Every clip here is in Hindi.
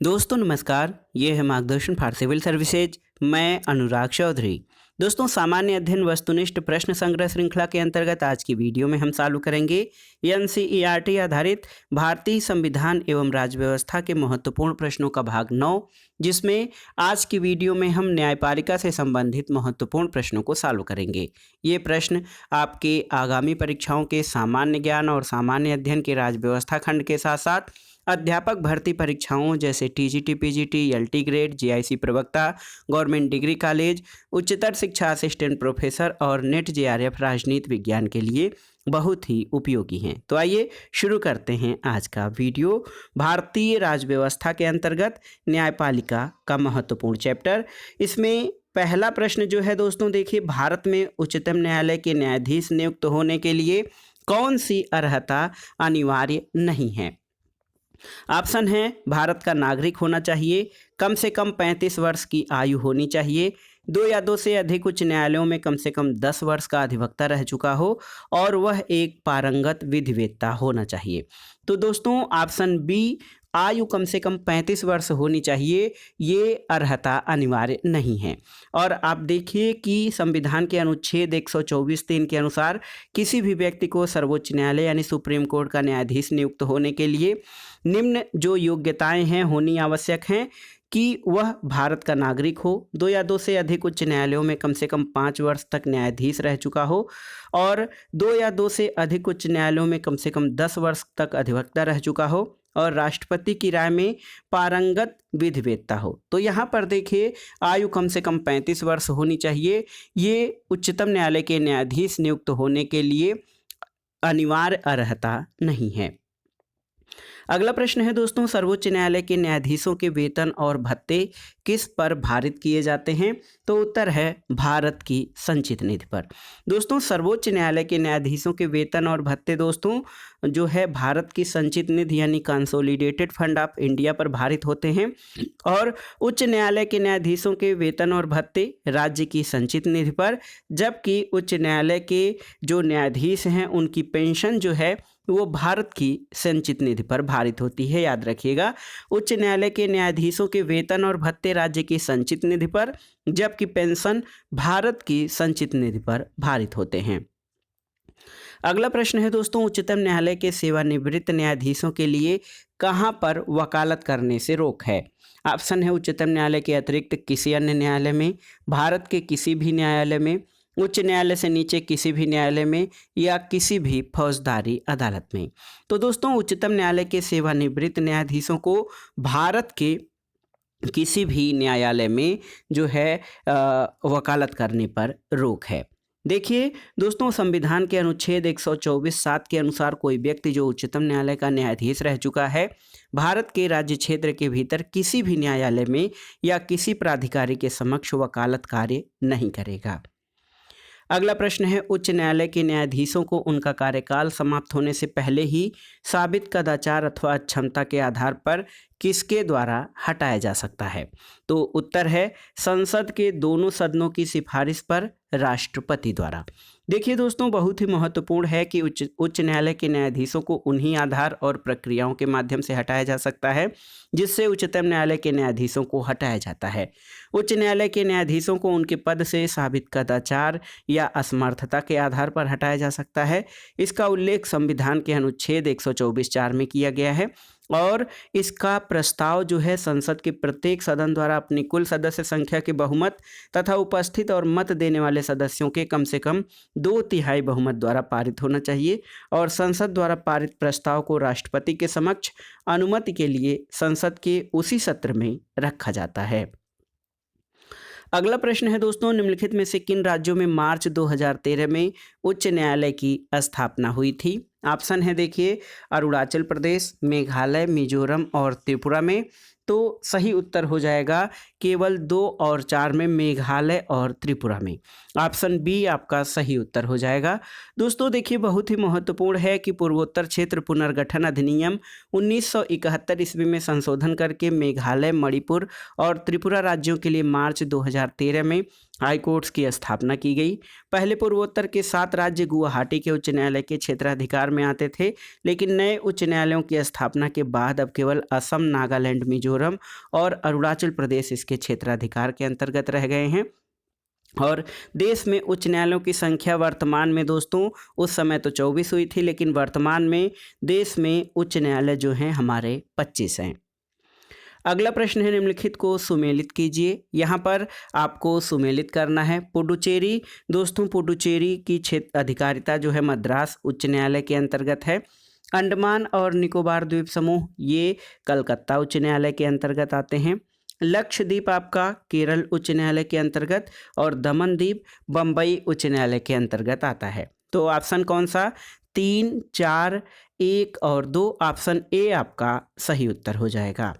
दोस्तों नमस्कार, ये है मार्गदर्शन फॉर सिविल सर्विसेज। मैं अनुराग चौधरी। दोस्तों सामान्य अध्ययन वस्तुनिष्ठ प्रश्न संग्रह श्रृंखला के अंतर्गत आज की वीडियो में हम चालू करेंगे एनसीईआरटी आधारित भारतीय संविधान एवं राज्य व्यवस्था के महत्वपूर्ण प्रश्नों का भाग 9, जिसमें आज की वीडियो में हम न्यायपालिका से संबंधित महत्वपूर्ण प्रश्नों को चालू करेंगे। ये प्रश्न आपके आगामी परीक्षाओं के सामान्य ज्ञान और सामान्य अध्ययन के राज्य व्यवस्था खंड के साथ साथ अध्यापक भर्ती परीक्षाओं जैसे TGT, PGT, LT grade, JIC प्रवक्ता, गवर्नमेंट डिग्री कॉलेज, उच्चतर शिक्षा असिस्टेंट प्रोफेसर और नेट जेआरएफ राजनीति विज्ञान के लिए बहुत ही उपयोगी हैं। तो आइए शुरू करते हैं आज का वीडियो। भारतीय राज्य व्यवस्था के अंतर्गत न्यायपालिका का महत्वपूर्ण चैप्टर। इसमें पहला प्रश्न जो है दोस्तों, देखिए, भारत में उच्चतम न्यायालय के न्यायाधीश नियुक्त होने के लिए कौन सी अर्हता अनिवार्य नहीं है? ऑप्शन है भारत का नागरिक होना चाहिए, कम से कम 35 वर्ष की आयु होनी चाहिए, 2 या 2 से अधिक उच्च न्यायालयों में कम से कम 10 वर्ष का अधिवक्ता रह चुका हो और वह एक पारंगत विधिवेत्ता होना चाहिए। तो दोस्तों ऑप्शन बी, आयु कम से कम 35 वर्ष होनी चाहिए, ये अर्हता अनिवार्य नहीं है। और आप देखिए कि संविधान के अनुच्छेद 124(3) के अनुसार किसी भी व्यक्ति को सर्वोच्च न्यायालय यानी सुप्रीम कोर्ट का न्यायाधीश नियुक्त होने के लिए निम्न जो योग्यताएं हैं होनी आवश्यक हैं कि वह भारत का नागरिक हो, 2 या 2 से अधिक उच्च न्यायालयों में कम से कम 5 वर्ष तक न्यायाधीश रह चुका हो और 2 या 2 से अधिक उच्च न्यायालयों में कम से कम 10 वर्ष तक अधिवक्ता रह चुका हो और राष्ट्रपति की राय में पारंगत विधिवेत्ता हो। तो यहाँ पर देखिए, आयु कम से कम 35 वर्ष होनी चाहिए। ये उच्चतम न्यायालय के न्यायाधीश नियुक्त होने के लिए अनिवार्य अर्हता नहीं है। अगला प्रश्न है दोस्तों, सर्वोच्च न्यायालय के न्यायाधीशों के वेतन और भत्ते किस पर भारित किए जाते हैं? तो उत्तर है भारत की संचित निधि पर। दोस्तों सर्वोच्च न्यायालय के न्यायाधीशों के वेतन और भत्ते दोस्तों जो है भारत की संचित निधि यानी कंसोलिडेटेड फंड ऑफ इंडिया पर भारित होते हैं और उच्च न्यायालय के न्यायाधीशों के वेतन और भत्ते राज्य की संचित निधि पर, जबकि उच्च न्यायालय के जो न्यायाधीश हैं उनकी पेंशन जो है वो भारत की संचित निधि पर भारित होती है। याद रखिएगा, उच्च न्यायालय के न्यायाधीशों के वेतन और भत्ते राज्य की संचित निधि पर, जबकि पेंशन भारत की संचित निधि पर भारित होते हैं। अगला प्रश्न है दोस्तों, उच्चतम न्यायालय के सेवानिवृत्त न्यायाधीशों के लिए कहां पर वकालत करने से रोक है? ऑप्शन है उच्चतम न्यायालय के अतिरिक्त किसी अन्य न्यायालय में, भारत के किसी भी न्यायालय में, उच्च न्यायालय से नीचे किसी भी न्यायालय में या किसी भी फौजदारी अदालत में। तो दोस्तों उच्चतम न्यायालय के सेवानिवृत्त न्यायाधीशों को भारत के किसी भी न्यायालय में जो है वकालत करने पर रोक है। देखिए दोस्तों, संविधान के अनुच्छेद 124(7) के अनुसार कोई व्यक्ति जो उच्चतम न्यायालय का न्यायाधीश रह चुका है, भारत के राज्य क्षेत्र के भीतर किसी भी न्यायालय में या किसी प्राधिकारी के समक्ष वकालत कार्य नहीं करेगा। अगला प्रश्न है, उच्च न्यायालय के न्यायाधीशों को उनका कार्यकाल समाप्त होने से पहले ही साबित कदाचार अथवा अक्षमता के आधार पर किसके द्वारा हटाया जा सकता है? तो उत्तर है संसद के दोनों सदनों की सिफारिश पर राष्ट्रपति द्वारा। देखिए दोस्तों, बहुत ही महत्वपूर्ण है कि उच्च न्यायालय के न्यायाधीशों को उन्हीं आधार और प्रक्रियाओं के माध्यम से हटाया जा सकता है जिससे उच्चतम न्यायालय के न्यायाधीशों को हटाया जाता है। उच्च न्यायालय के न्यायाधीशों को उनके पद से साबित कदाचार या असमर्थता के आधार पर हटाया जा सकता है। इसका उल्लेख संविधान के अनुच्छेद 124(4) में किया गया है और इसका प्रस्ताव जो है संसद के प्रत्येक सदन द्वारा अपनी कुल सदस्य संख्या के बहुमत तथा उपस्थित और मत देने वाले सदस्यों के कम से कम 2/3 बहुमत द्वारा पारित होना चाहिए और संसद द्वारा पारित प्रस्ताव को राष्ट्रपति के समक्ष अनुमति के लिए संसद के उसी सत्र में रखा जाता है। अगला प्रश्न है दोस्तों, निम्नलिखित में से किन राज्यों में मार्च 2013 में उच्च न्यायालय की स्थापना हुई थी? ऑप्शन है देखिए, अरुणाचल प्रदेश, मेघालय, मिजोरम और त्रिपुरा में। तो सही उत्तर हो जाएगा केवल 2 और 4 में, मेघालय और त्रिपुरा में। ऑप्शन बी आपका सही उत्तर हो जाएगा। दोस्तों देखिए, बहुत ही महत्वपूर्ण है कि पूर्वोत्तर क्षेत्र पुनर्गठन अधिनियम 1971 ईस्वी में संशोधन करके मेघालय, मणिपुर और त्रिपुरा राज्यों के लिए मार्च 2013 में हाई कोर्ट्स की स्थापना की गई। पहले पूर्वोत्तर के 7 राज्य गुवाहाटी के उच्च न्यायालय के क्षेत्राधिकार में आते थे, लेकिन नए उच्च न्यायालयों की स्थापना के बाद अब केवल असम, नागालैंड, मिजोरम मिजोरम और अरुणाचल प्रदेश इसके क्षेत्राधिकार के अंतर्गत रह गए हैं। और देश में उच्च न्यायालयों की संख्या वर्तमान में दोस्तों, उस समय तो 24 हुई थी, लेकिन वर्तमान में देश में उच्च न्यायालय जो हैं हमारे 25 हैं। अगला प्रश्न है, निम्नलिखित को सुमेलित कीजिए। यहाँ पर आपको सुमेलित करना है। पुडुचेरी, दोस्तों पुडुचेरी की क्षेत्र अधिकारिता जो है मद्रास उच्च न्यायालय के अंतर्गत है। अंडमान और निकोबार द्वीप समूह ये कलकत्ता उच्च न्यायालय के अंतर्गत आते हैं। लक्षद्वीप आपका केरल उच्च न्यायालय के अंतर्गत और दमन द्वीप बम्बई उच्च न्यायालय के अंतर्गत आता है। तो ऑप्शन कौन सा? 3, 4, 1 और 2। ऑप्शन ए आपका सही उत्तर हो जाएगा।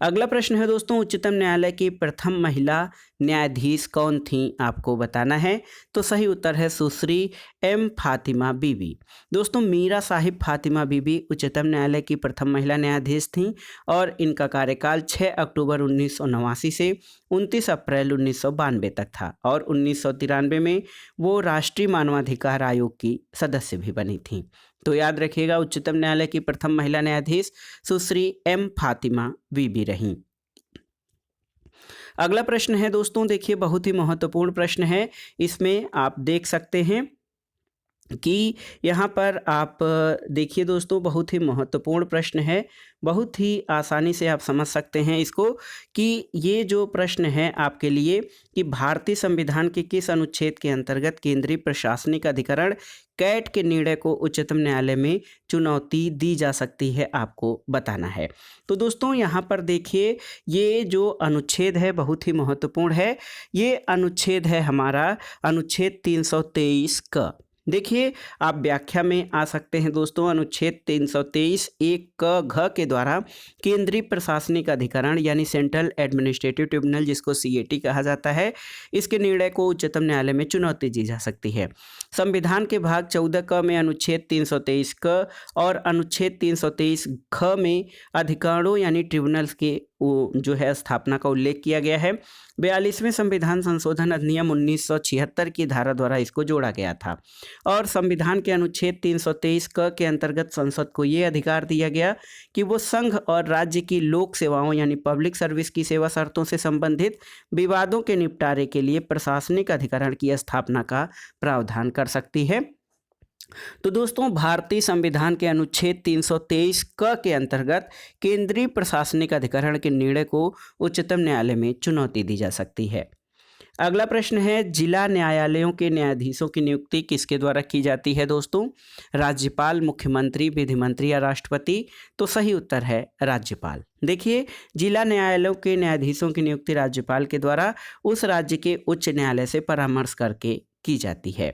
अगला प्रश्न है दोस्तों, उच्चतम न्यायालय की प्रथम महिला न्यायाधीश कौन थी? आपको बताना है। तो सही उत्तर है सुश्री एम फातिमा बीबी। दोस्तों मीरा साहिब फातिमा बीबी उच्चतम न्यायालय की प्रथम महिला न्यायाधीश थीं और इनका कार्यकाल 6 अक्टूबर 1989 से 29 अप्रैल 1992 तक था और 1993 में वो राष्ट्रीय मानवाधिकार आयोग की सदस्य भी बनी थीं। तो याद रखिएगा, उच्चतम न्यायालय की प्रथम महिला न्यायाधीश सुश्री एम फातिमा बीबी रहीं। अगला प्रश्न है दोस्तों, देखिए बहुत ही महत्वपूर्ण प्रश्न है। इसमें आप देख सकते हैं कि यहाँ पर आप देखिए दोस्तों, बहुत ही महत्वपूर्ण प्रश्न है। बहुत ही आसानी से आप समझ सकते हैं इसको कि ये जो प्रश्न है आपके लिए कि भारतीय संविधान के किस अनुच्छेद के अंतर्गत केंद्रीय प्रशासनिक अधिकरण कैट के निर्णय को उच्चतम न्यायालय में चुनौती दी जा सकती है, आपको बताना है। तो दोस्तों यहाँ पर देखिए, ये जो अनुच्छेद है बहुत ही महत्वपूर्ण है। ये अनुच्छेद है हमारा अनुच्छेद 323 क। देखिए आप व्याख्या में आ सकते हैं दोस्तों। अनुच्छेद 323 1 क घ के द्वारा केंद्रीय प्रशासनिक अधिकरण यानी सेंट्रल एडमिनिस्ट्रेटिव ट्रिब्यूनल, जिसको CAT कहा जाता है, इसके निर्णय को उच्चतम न्यायालय में चुनौती दी जा सकती है। संविधान के भाग 14 क में अनुच्छेद 323 क और अनुच्छेद 323 ख में अधिकरणों यानी ट्रिब्यूनल्स के जो है स्थापना का उल्लेख किया गया है। 42वें संविधान संशोधन अधिनियम 1976 की धारा द्वारा इसको जोड़ा गया था और संविधान के अनुच्छेद 323 क के अंतर्गत संसद को ये अधिकार दिया गया कि वो संघ और राज्य की लोक सेवाओं यानी पब्लिक सर्विस की सेवा शर्तों से संबंधित विवादों के निपटारे के लिए प्रशासनिक अधिकरण की स्थापना का प्रावधान कर सकती है। तो दोस्तों भारतीय संविधान के अनुच्छेद 323 क के अंतर्गत केंद्रीय प्रशासनिक अधिकरण के निर्णय को उच्चतम न्यायालय में चुनौती दी जा सकती है। अगला प्रश्न है, जिला न्यायालयों के न्यायाधीशों की नियुक्ति किसके द्वारा की जाती है? दोस्तों राज्यपाल, मुख्यमंत्री, विधि मंत्री या राष्ट्रपति? तो सही उत्तर है राज्यपाल। देखिए जिला न्यायालयों के न्यायाधीशों की नियुक्ति राज्यपाल के द्वारा उस राज्य के उच्च न्यायालय से परामर्श करके की जाती है।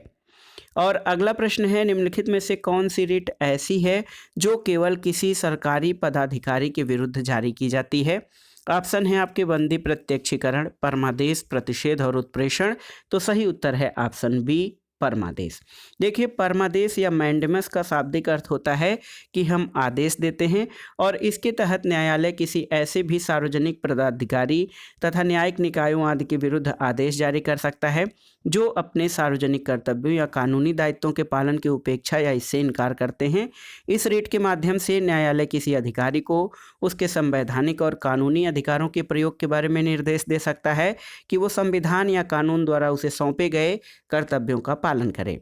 और अगला प्रश्न है, निम्नलिखित में से कौन सी रिट ऐसी है जो केवल किसी सरकारी पदाधिकारी के विरुद्ध जारी की जाती है? ऑप्शन है आपके बंदी प्रत्यक्षीकरण, परमादेश, प्रतिषेध और उत्प्रेषण। तो सही उत्तर है ऑप्शन बी, परमादेश। देखिए परमादेश या मैंडेमस का शाब्दिक अर्थ होता है कि हम आदेश देते हैं और इसके तहत न्यायालय किसी ऐसे भी सार्वजनिक पदाधिकारी तथा न्यायिक निकायों आदि के विरुद्ध आदेश जारी कर सकता है जो अपने सार्वजनिक कर्तव्यों या कानूनी दायित्वों के पालन की उपेक्षा या इससे इनकार करते हैं। इस रिट के माध्यम से न्यायालय किसी अधिकारी को उसके संवैधानिक और कानूनी अधिकारों के प्रयोग के बारे में निर्देश दे सकता है कि वो संविधान या कानून द्वारा उसे सौंपे गए कर्तव्यों का पालन करे।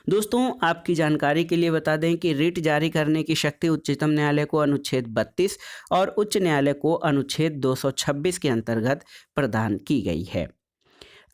दोस्तों आपकी जानकारी के लिए बता दें कि रिट जारी करने की शक्ति उच्चतम न्यायालय को अनुच्छेद 32 और उच्च न्यायालय को अनुच्छेद 226 के अंतर्गत प्रदान की गई है।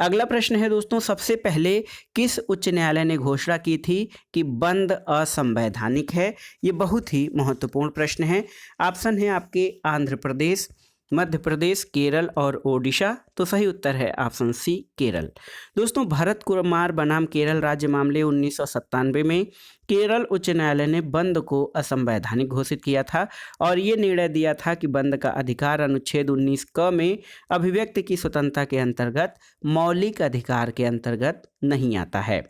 अगला प्रश्न है दोस्तों, सबसे पहले किस उच्च न्यायालय ने घोषणा की थी कि बंद असंवैधानिक है? ये बहुत ही महत्वपूर्ण प्रश्न है। ऑप्शन है आपके आंध्र प्रदेश, मध्य प्रदेश, केरल और ओडिशा। तो सही उत्तर है ऑप्शन सी, केरल। दोस्तों भरत कुमार बनाम केरल राज्य मामले 1997 में केरल उच्च न्यायालय ने बंद को असंवैधानिक घोषित किया था और ये निर्णय दिया था कि बंद का अधिकार अनुच्छेद 19 क में अभिव्यक्ति की स्वतंत्रता के अंतर्गत मौलिक अधिकार के अंतर्गत नहीं आता है।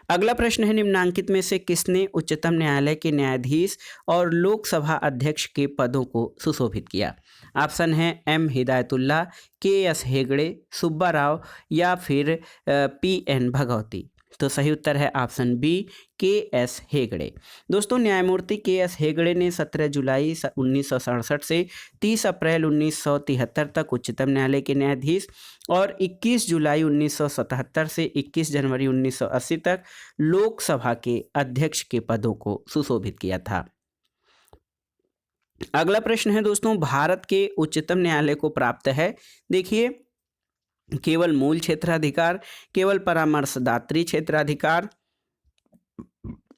अगला प्रश्न है, निम्नांकित में से किसने उच्चतम न्यायालय के न्यायाधीश और लोकसभा अध्यक्ष के पदों को सुशोभित किया? ऑप्शन है M हिदायतुल्ला, KS हेगड़े, सुब्बा राव या फिर PN भगवती। तो सही उत्तर है ऑप्शन बी के.एस. हेगड़े। दोस्तों न्यायमूर्ति के.एस. हेगड़े ने 17 जुलाई 1967 से 30 अप्रैल 1973 तक उच्चतम न्यायालय के न्यायाधीश और 21 जुलाई 1977 से 21 जनवरी 1980 तक लोकसभा के अध्यक्ष के पदों को सुशोभित किया था। अगला प्रश्न है दोस्तों, भारत के उच्चतम न्यायालय को प्राप्त है, देखिए, केवल मूल क्षेत्राधिकार, केवल परामर्शदात्री क्षेत्राधिकार,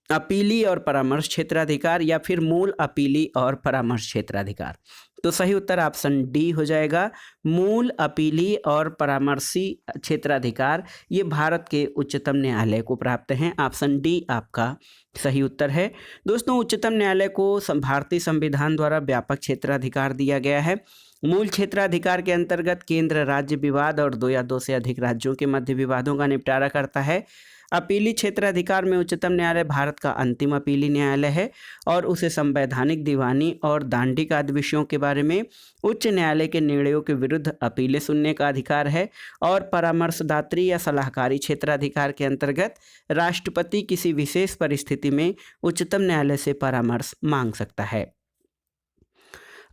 अपीली और परामर्श क्षेत्राधिकार या फिर मूल अपीली और परामर्श क्षेत्राधिकार। तो सही उत्तर ऑप्शन डी हो जाएगा, मूल अपीली और परामर्शी क्षेत्राधिकार ये भारत के उच्चतम न्यायालय को प्राप्त हैं। ऑप्शन डी आपका सही उत्तर है। दोस्तों उच्चतम न्यायालय को भारतीय संविधान द्वारा व्यापक क्षेत्राधिकार दिया गया है। मूल क्षेत्राधिकार के अंतर्गत केंद्र राज्य विवाद और दो या दो से अधिक राज्यों के मध्य विवादों का निपटारा करता है। अपीली क्षेत्राधिकार में उच्चतम न्यायालय भारत का अंतिम अपीली न्यायालय है और उसे संवैधानिक, दीवानी और दांडिक आदि विषयों के बारे में उच्च न्यायालय के निर्णयों के विरुद्ध अपीलें सुनने का अधिकार है। और परामर्शदात्री या सलाहकारी क्षेत्राधिकार के अंतर्गत राष्ट्रपति किसी विशेष परिस्थिति में उच्चतम न्यायालय से परामर्श मांग सकता है।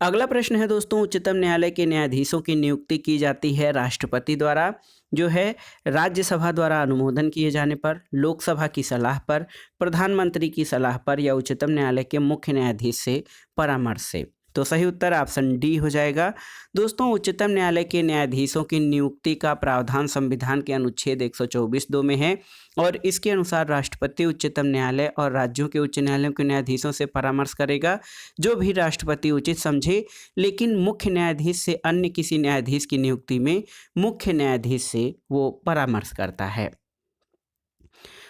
अगला प्रश्न है दोस्तों, उच्चतम न्यायालय के न्यायाधीशों की नियुक्ति की जाती है राष्ट्रपति द्वारा, जो है राज्यसभा द्वारा अनुमोदन किए जाने पर, लोकसभा की सलाह पर, प्रधानमंत्री की सलाह पर या उच्चतम न्यायालय के मुख्य न्यायाधीश से परामर्श से। तो सही उत्तर ऑप्शन डी हो जाएगा। दोस्तों उच्चतम न्यायालय के न्यायाधीशों की नियुक्ति का प्रावधान संविधान के अनुच्छेद 124(2) में है और इसके अनुसार राष्ट्रपति उच्चतम न्यायालय और राज्यों के उच्च न्यायालयों के न्यायाधीशों से परामर्श करेगा, जो भी राष्ट्रपति उचित समझे, लेकिन मुख्य न्यायाधीश से अन्य किसी न्यायाधीश की नियुक्ति में मुख्य न्यायाधीश से वो परामर्श करता है।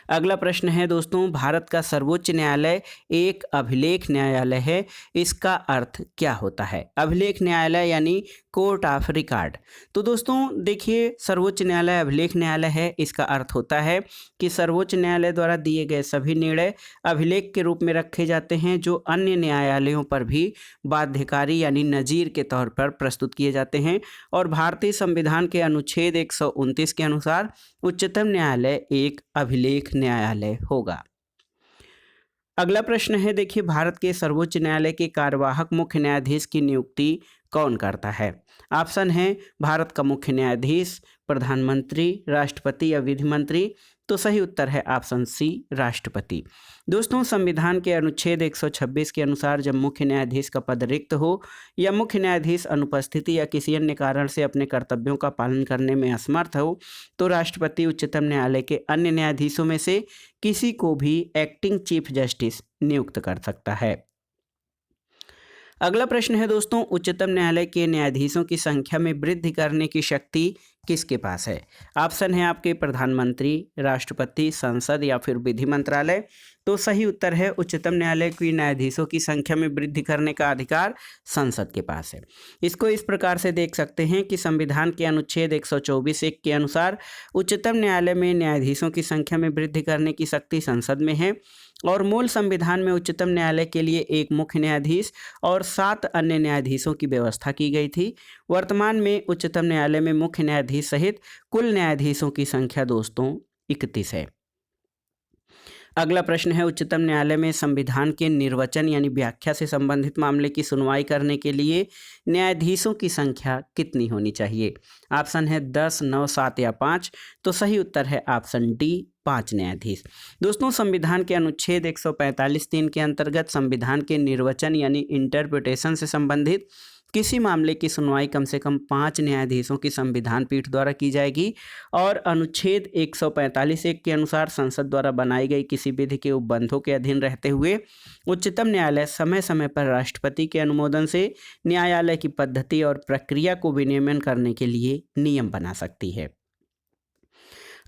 अगला प्रश्न है दोस्तों, भारत का सर्वोच्च न्यायालय एक अभिलेख न्यायालय है, इसका अर्थ क्या होता है? अभिलेख न्यायालय यानी कोर्ट ऑफ रिकॉर्ड। तो दोस्तों देखिए, सर्वोच्च न्यायालय अभिलेख न्यायालय है, इसका अर्थ होता है कि सर्वोच्च न्यायालय द्वारा दिए गए सभी निर्णय अभिलेख के रूप में रखे जाते हैं, जो अन्य न्यायालयों पर भी बाध्यकारी यानी नज़ीर के तौर पर प्रस्तुत किए जाते हैं। और भारतीय संविधान के अनुच्छेद 129 के अनुसार उच्चतम न्यायालय एक अभिलेख न्यायालय होगा। अगला प्रश्न है, देखिए, भारत के सर्वोच्च न्यायालय के कार्यवाहक मुख्य न्यायाधीश की नियुक्ति कौन करता है? ऑप्शन है भारत का मुख्य न्यायाधीश, प्रधानमंत्री, राष्ट्रपति या विधि मंत्री। तो सही उत्तर है ऑप्शन सी, राष्ट्रपति। दोस्तों संविधान के अनुच्छेद 126 के अनुसार जब मुख्य न्यायाधीश का पद रिक्त हो या मुख्य न्यायाधीश अनुपस्थिति या किसी अन्य कारण से अपने कर्तव्यों का पालन करने में असमर्थ हो, तो राष्ट्रपति उच्चतम न्यायालय के अन्य न्यायाधीशों में से किसी को भी एक्टिंग चीफ जस्टिस नियुक्त कर सकता है। अगला प्रश्न है दोस्तों, उच्चतम न्यायालय के न्यायाधीशों की संख्या में वृद्धि करने की शक्ति किसके पास है? ऑप्शन है आपके प्रधानमंत्री, राष्ट्रपति, संसद या फिर विधि मंत्रालय। तो सही उत्तर है उच्चतम न्यायालय की न्यायाधीशों की संख्या में वृद्धि करने का अधिकार संसद के पास है। इसको इस प्रकार से देख सकते हैं कि संविधान के अनुच्छेद 124(1) के अनुसार उच्चतम न्यायालय में न्यायाधीशों की संख्या में वृद्धि करने की शक्ति संसद में है और मूल संविधान में उच्चतम न्यायालय के लिए एक मुख्य न्यायाधीश और 7 अन्य न्यायाधीशों की व्यवस्था की गई थी। वर्तमान में उच्चतम न्यायालय में मुख्य न्यायाधीश सहित कुल न्यायाधीशों की संख्या दोस्तों 31 है। अगला प्रश्न है, उच्चतम न्यायालय में संविधान के निर्वचन यानी व्याख्या से संबंधित मामले की सुनवाई करने के लिए न्यायाधीशों की संख्या कितनी होनी चाहिए? ऑप्शन है 10, 9, 7 या 5। तो सही उत्तर है ऑप्शन डी, 5 न्यायाधीश। दोस्तों संविधान के अनुच्छेद 145(3) के अंतर्गत संविधान के निर्वचन यानी इंटरप्रिटेशन से संबंधित किसी मामले की सुनवाई कम से कम 5 न्यायाधीशों की संविधान पीठ द्वारा की जाएगी और अनुच्छेद 145(1) के अनुसार संसद द्वारा बनाई गई किसी विधि के उपबंधों के अधीन रहते हुए उच्चतम न्यायालय समय समय पर राष्ट्रपति के अनुमोदन से न्यायालय की पद्धति और प्रक्रिया को विनियमन करने के लिए नियम बना सकती है।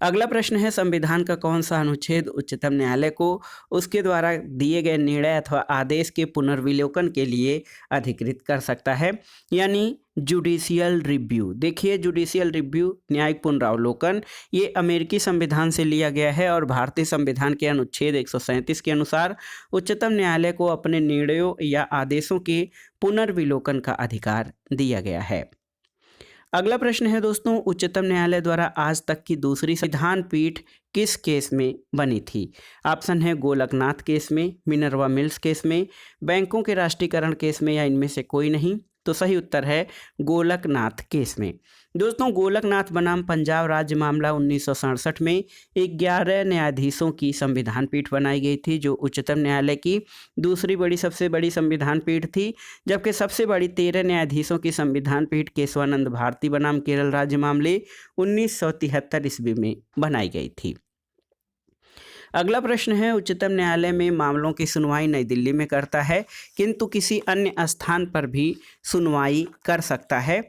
अगला प्रश्न है, संविधान का कौन सा अनुच्छेद उच्चतम न्यायालय को उसके द्वारा दिए गए निर्णय अथवा आदेश के पुनर्विलोकन के लिए अधिकृत कर सकता है, यानी जुडिशियल रिव्यू। देखिए, जुडिशियल रिव्यू न्यायिक पुनरावलोकन ये अमेरिकी संविधान से लिया गया है और भारतीय संविधान के अनुच्छेद 137 के अनुसार उच्चतम न्यायालय को अपने निर्णयों या आदेशों के पुनर्विलोकन का अधिकार दिया गया है। अगला प्रश्न है दोस्तों, उच्चतम न्यायालय द्वारा आज तक की दूसरी संविधान पीठ किस केस में बनी थी? ऑप्शन है गोलकनाथ केस में, मिनर्वा मिल्स केस में, बैंकों के राष्ट्रीयकरण केस में, या इनमें से कोई नहीं। तो सही उत्तर है गोलकनाथ केस में। दोस्तों, गोलकनाथ बनाम पंजाब राज्य मामला 1967 में 11 न्यायाधीशों की संविधान पीठ बनाई गई थी, जो उच्चतम न्यायालय की दूसरी सबसे बड़ी संविधान पीठ थी। जबकि सबसे बड़ी 13 न्यायाधीशों की संविधान पीठ केशवानंद भारती बनाम केरल राज्य मामले 1973 ईस्वी में बनाई गई थी। अगला प्रश्न है, उच्चतम न्यायालय में मामलों की सुनवाई नई दिल्ली में करता है, किंतु किसी अन्य स्थान पर भी सुनवाई कर सकता है।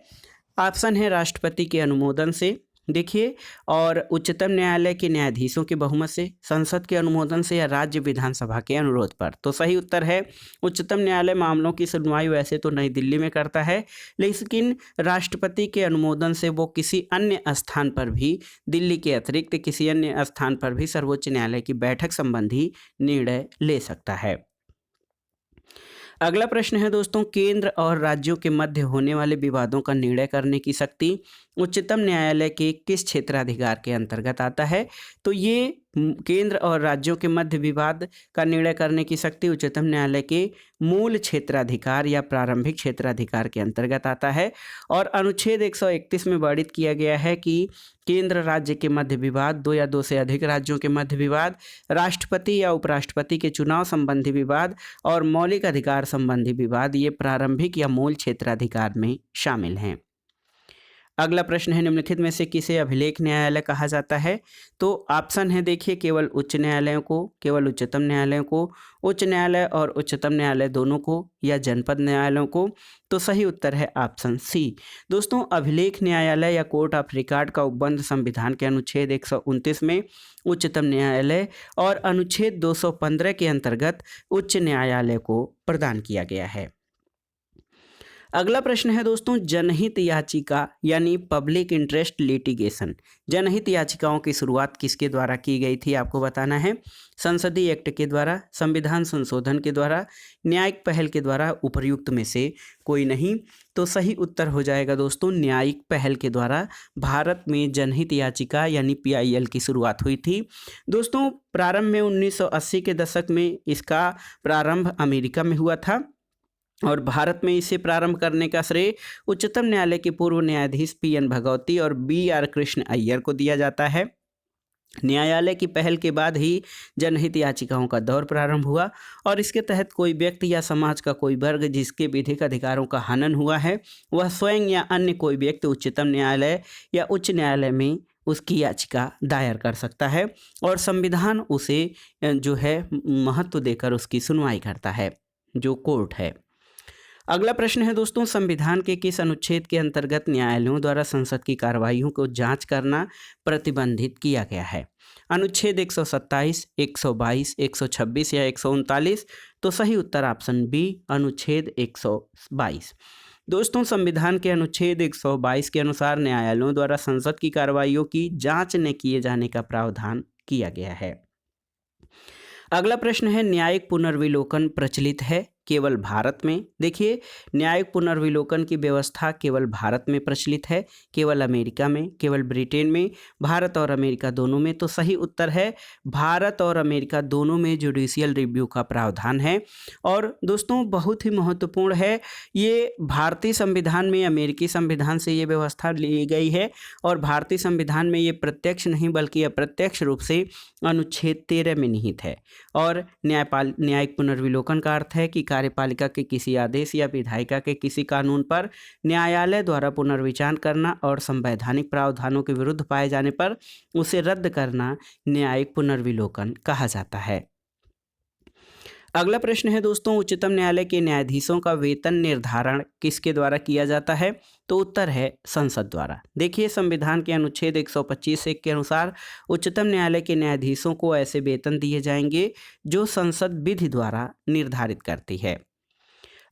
ऑप्शन है राष्ट्रपति के अनुमोदन से, देखिए, और उच्चतम न्यायालय के न्यायाधीशों के बहुमत से, संसद के अनुमोदन से, या राज्य विधानसभा के अनुरोध पर। तो सही उत्तर है उच्चतम न्यायालय मामलों की सुनवाई वैसे तो नई दिल्ली में करता है, लेकिन राष्ट्रपति के अनुमोदन से वो किसी अन्य स्थान पर भी, दिल्ली के अतिरिक्त किसी अन्य स्थान पर भी सर्वोच्च न्यायालय की बैठक संबंधी निर्णय ले सकता है। अगला प्रश्न है दोस्तों, केंद्र और राज्यों के मध्य होने वाले विवादों का निर्णय करने की शक्ति उच्चतम न्यायालय के किस क्षेत्राधिकार के अंतर्गत आता है? तो ये केंद्र और राज्यों के मध्य विवाद का निर्णय करने की शक्ति उच्चतम न्यायालय के मूल क्षेत्राधिकार या प्रारंभिक क्षेत्राधिकार के अंतर्गत आता है। और अनुच्छेद 131 में वर्णित किया गया है कि केंद्र राज्य के मध्य विवाद, दो या दो से अधिक राज्यों के मध्य विवाद, राष्ट्रपति या उपराष्ट्रपति के चुनाव संबंधी विवाद और मौलिक अधिकार संबंधी विवाद, ये प्रारंभिक या मूल क्षेत्राधिकार में शामिल हैं। अगला प्रश्न है, निम्नलिखित में से किसे अभिलेख न्यायालय कहा जाता है? तो ऑप्शन है, देखिए, केवल उच्च न्यायालयों को, केवल उच्चतम न्यायालयों को, उच्च न्यायालय और उच्चतम न्यायालय दोनों को, या जनपद न्यायालयों को। तो सही उत्तर है ऑप्शन सी। दोस्तों, अभिलेख न्यायालय या कोर्ट ऑफ रिकॉर्ड का उपबंध संविधान के अनुच्छेद 129 में उच्चतम न्यायालय और अनुच्छेद 215 के अंतर्गत उच्च न्यायालय को प्रदान किया गया है। अगला प्रश्न है दोस्तों, जनहित याचिका यानी पब्लिक इंटरेस्ट लिटिगेशन, जनहित याचिकाओं की शुरुआत किसके द्वारा की गई थी? आपको बताना है। संसदीय एक्ट के द्वारा, संविधान संशोधन के द्वारा, न्यायिक पहल के द्वारा, उपर्युक्त में से कोई नहीं। तो सही उत्तर हो जाएगा दोस्तों न्यायिक पहल के द्वारा भारत में जनहित याचिका यानी PIL की शुरुआत हुई थी। दोस्तों, प्रारंभ में 1980 के दशक में इसका प्रारंभ अमेरिका में हुआ था और भारत में इसे प्रारंभ करने का श्रेय उच्चतम न्यायालय के पूर्व न्यायाधीश PN भगवती और BR कृष्ण अय्यर को दिया जाता है। न्यायालय की पहल के बाद ही जनहित याचिकाओं का दौर प्रारंभ हुआ और इसके तहत कोई व्यक्ति या समाज का कोई वर्ग जिसके विधिक अधिकारों का हनन हुआ है, वह स्वयं या अन्य कोई व्यक्ति उच्चतम न्यायालय या उच्च न्यायालय में उसकी याचिका दायर कर सकता है और संविधान उसे जो है महत्व देकर उसकी सुनवाई करता है, जो कोर्ट है। अगला प्रश्न है दोस्तों, संविधान के किस अनुच्छेद के अंतर्गत न्यायालयों द्वारा संसद की कार्रवाइयों को जांच करना प्रतिबंधित किया गया है? अनुच्छेद 127, 122, 126 या 139? तो सही उत्तर ऑप्शन बी, अनुच्छेद 122। दोस्तों, संविधान के अनुच्छेद 122 के अनुसार न्यायालयों द्वारा संसद की कार्रवाइयों की जांच न किए जाने का प्रावधान किया गया है। अगला प्रश्न है, न्यायिक पुनर्विलोकन प्रचलित है केवल भारत में? देखिए, न्यायिक पुनर्विलोकन की व्यवस्था केवल भारत में प्रचलित है, केवल अमेरिका में, केवल ब्रिटेन में, भारत और अमेरिका दोनों में? तो सही उत्तर है भारत और अमेरिका दोनों में जुडिशियल रिव्यू का प्रावधान है। और दोस्तों, बहुत ही महत्वपूर्ण है, ये भारतीय संविधान में अमेरिकी संविधान से ये व्यवस्था ली गई है और भारतीय संविधान में ये प्रत्यक्ष नहीं बल्कि अप्रत्यक्ष रूप से अनुच्छेद 13 में निहित है। और न्यायिक पुनर्विलोकन का अर्थ है कि कार्यपालिका के किसी आदेश या विधायिका के किसी कानून पर न्यायालय द्वारा पुनर्विचार करना और संवैधानिक प्रावधानों के विरुद्ध पाए जाने पर उसे रद्द करना न्यायिक पुनर्विलोकन कहा जाता है। अगला प्रश्न है दोस्तों, उच्चतम न्यायालय के न्यायाधीशों का वेतन निर्धारण किसके द्वारा किया जाता है? तो उत्तर है संसद द्वारा। देखिए, संविधान के अनुच्छेद 125(1) के अनुसार उच्चतम न्यायालय के न्यायाधीशों को ऐसे वेतन दिए जाएंगे जो संसद विधि द्वारा निर्धारित करती है।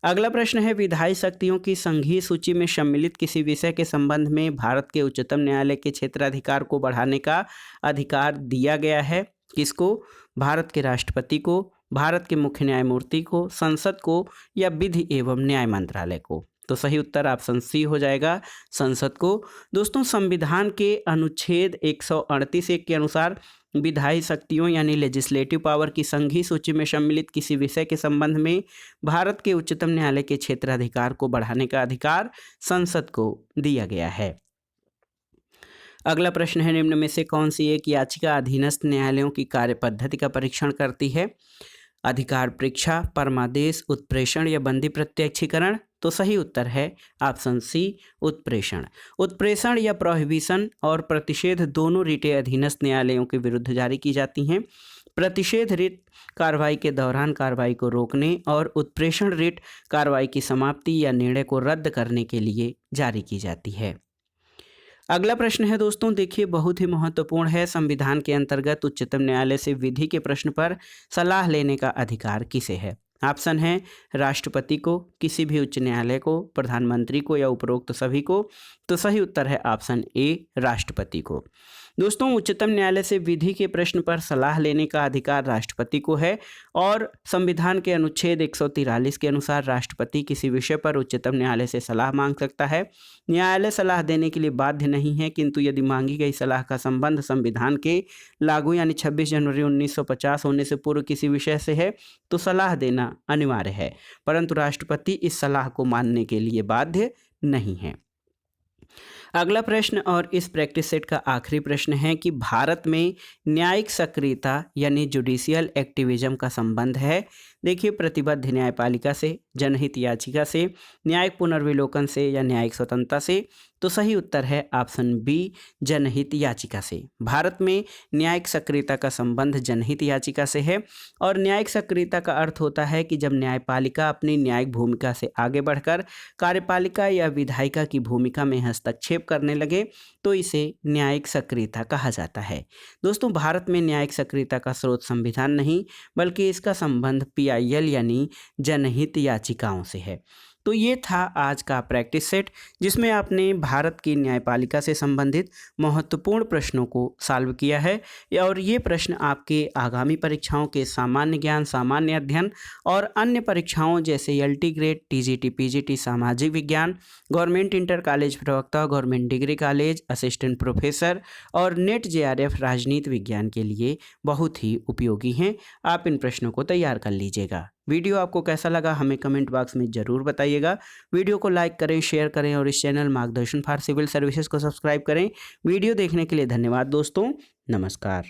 अगला प्रश्न है, विधायी शक्तियों की संघीय सूची में सम्मिलित किसी विषय के संबंध में भारत के उच्चतम न्यायालय के क्षेत्राधिकार को बढ़ाने का अधिकार दिया गया है? किसको? भारत के राष्ट्रपति को, भारत के मुख्य न्यायमूर्ति को, संसद को या विधि एवं न्याय मंत्रालय को? तो सही उत्तर ऑप्शन सी हो जाएगा, संसद को। दोस्तों, संविधान के अनुच्छेद 138(1) के अनुसार विधायी शक्तियों यानी लेजिस्लेटिव पावर की संघीय सूची में सम्मिलित किसी विषय के संबंध में भारत के उच्चतम न्यायालय के क्षेत्राधिकार को बढ़ाने का अधिकार संसद को दिया गया है। अगला प्रश्न है, निम्न में से कौन सी एक याचिका अधीनस्थ न्यायालयों की कार्य पद्धति का परीक्षण करती है? अधिकार परीक्षा, परमादेश, उत्प्रेषण या बंदी प्रत्यक्षीकरण? तो सही उत्तर है ऑप्शन सी, उत्प्रेषण। उत्प्रेषण या प्रोहिबिशन और प्रतिषेध दोनों रिटें अधीनस्थ न्यायालयों के विरुद्ध जारी की जाती हैं। प्रतिषेध रिट कार्रवाई के दौरान कार्रवाई को रोकने और उत्प्रेषण रिट कार्रवाई की समाप्ति या निर्णय को रद्द करने के लिए जारी की जाती है। अगला प्रश्न है दोस्तों, देखिए बहुत ही महत्वपूर्ण है। संविधान के अंतर्गत उच्चतम न्यायालय से विधि के प्रश्न पर सलाह लेने का अधिकार किसे है? ऑप्शन है राष्ट्रपति को, किसी भी उच्च न्यायालय को, प्रधानमंत्री को या उपरोक्त सभी को। तो सही उत्तर है ऑप्शन ए, राष्ट्रपति को। दोस्तों, उच्चतम न्यायालय से विधि के प्रश्न पर सलाह लेने का अधिकार राष्ट्रपति को है और संविधान के अनुच्छेद 143 के अनुसार राष्ट्रपति किसी विषय पर उच्चतम न्यायालय से सलाह मांग सकता है। न्यायालय सलाह देने के लिए बाध्य नहीं है, किंतु यदि मांगी गई सलाह का संबंध संविधान के लागू यानी 26 जनवरी 1950 होने से पूर्व किसी विषय से है तो सलाह देना अनिवार्य है, परंतु राष्ट्रपति इस सलाह को मानने के लिए बाध्य नहीं है। अगला प्रश्न और इस प्रैक्टिस सेट का आखिरी प्रश्न है कि भारत में न्यायिक सक्रियता यानी जुडिशियल एक्टिविज्म का संबंध है। देखिए, प्रतिबद्ध न्यायपालिका से, जनहित याचिका से, न्यायिक पुनर्विलोकन से या न्यायिक स्वतंत्रता से। तो सही उत्तर है ऑप्शन बी, जनहित याचिका से। भारत में न्यायिक सक्रियता का संबंध जनहित याचिका से है और न्यायिक सक्रियता का अर्थ होता है कि जब न्यायपालिका अपनी न्यायिक भूमिका से आगे बढ़कर कार्यपालिका या विधायिका की भूमिका में हस्तक्षेप करने लगे तो इसे न्यायिक सक्रियता कहा जाता है। दोस्तों, भारत में न्यायिक सक्रियता का स्रोत संविधान नहीं बल्कि इसका संबंध PIL यानी जनहित याचिकाओं से है। तो ये था आज का प्रैक्टिस सेट जिसमें आपने भारत की न्यायपालिका से संबंधित महत्वपूर्ण प्रश्नों को सॉल्व किया है और ये प्रश्न आपके आगामी परीक्षाओं के सामान्य ज्ञान, सामान्य अध्ययन और अन्य परीक्षाओं जैसे LT ग्रेड, TGT, PGT, सामाजिक विज्ञान, गवर्नमेंट इंटर कॉलेज प्रवक्ता, government degree college, assistant professor और नेट JRF राजनीति विज्ञान के लिए बहुत ही उपयोगी हैं। आप इन प्रश्नों को तैयार कर लीजिएगा। वीडियो आपको कैसा लगा हमें कमेंट बॉक्स में ज़रूर बताइएगा। वीडियो को लाइक करें, शेयर करें और इस चैनल मार्गदर्शन फॉर सिविल सर्विसेज को सब्सक्राइब करें। वीडियो देखने के लिए धन्यवाद दोस्तों, नमस्कार।